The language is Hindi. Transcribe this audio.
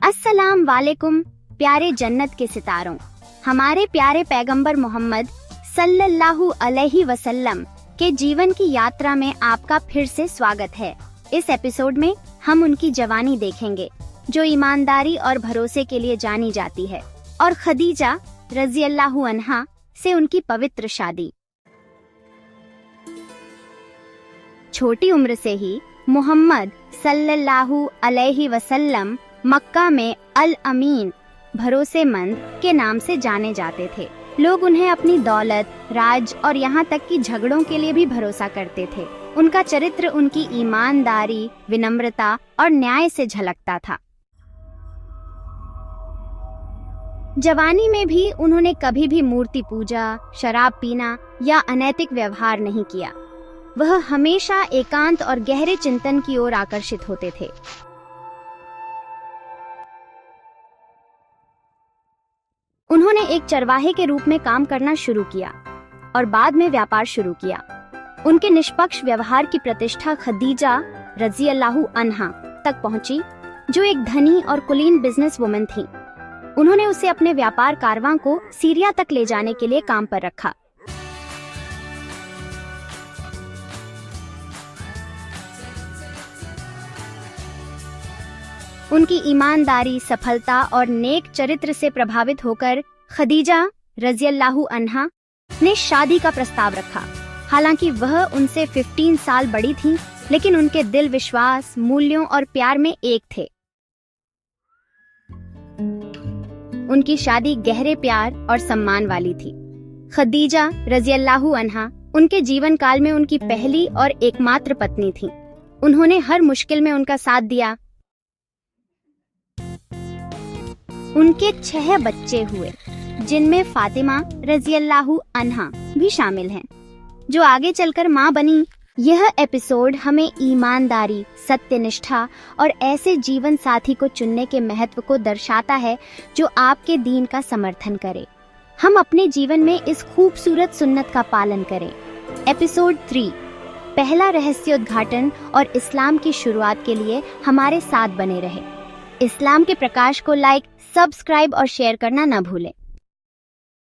अस्सलाम वालेकुम प्यारे जन्नत के सितारों, हमारे प्यारे पैगंबर मोहम्मद सल्लल्लाहु अलैहि वसल्लम के जीवन की यात्रा में आपका फिर से स्वागत है। इस एपिसोड में हम उनकी जवानी देखेंगे जो ईमानदारी और भरोसे के लिए जानी जाती है, और खदीजा रज़ियल्लाहु अन्हा से उनकी पवित्र शादी। छोटी उम्र से ही मोहम्मद सल्लल्लाहु अलैहि वसल्लम मक्का में अल अमीन भरोसेमंद के नाम से जाने जाते थे। लोग उन्हें अपनी दौलत, राज और यहाँ तक कि झगड़ों के लिए भी भरोसा करते थे। उनका चरित्र उनकी ईमानदारी, विनम्रता और न्याय से झलकता था। जवानी में भी उन्होंने कभी भी मूर्ति पूजा, शराब पीना या अनैतिक व्यवहार नहीं किया। वह हमेशा एकांत और गहरे चिंतन की ओर आकर्षित होते थे। उन्होंने एक चरवाहे के रूप में काम करना शुरू किया और बाद में व्यापार शुरू किया। उनके निष्पक्ष व्यवहार की प्रतिष्ठा खदीजा रज़ियल्लाहु अन्हा तक पहुंची, जो एक धनी और कुलीन बिजनेस वुमन थी। उन्होंने उसे अपने व्यापार कारवां को सीरिया तक ले जाने के लिए काम पर रखा। उनकी ईमानदारी, सफलता और नेक चरित्र से प्रभावित होकर खदीजा रज़ियल्लाहु अन्हा ने शादी का प्रस्ताव रखा। हालांकि वह उनसे 15 साल बड़ी थीं, लेकिन उनके दिल विश्वास, मूल्यों और प्यार में एक थे। उनकी शादी गहरे प्यार और सम्मान वाली थी। खदीजा रज़ियल्लाहु अन्हा उनके जीवन काल में उनकी पहली और एकमात्र पत्नी थी। उन्होंने हर मुश्किल में उनका साथ दिया। उनके 6 बच्चे हुए, जिनमें फातिमा रज़ियल्लाहु अन्हा भी शामिल हैं, जो आगे चलकर मां बनी। यह एपिसोड हमें ईमानदारी, सत्यनिष्ठा और ऐसे जीवन साथी को चुनने के महत्व को दर्शाता है जो आपके दीन का समर्थन करे। हम अपने जीवन में इस खूबसूरत सुन्नत का पालन करें। एपिसोड 3, पहला रहस्योद्घाटन और इस्लाम की शुरुआत के लिए हमारे साथ बने रहे। इस्लाम के प्रकाश को लाइक, सब्सक्राइब और शेयर करना न भूलें।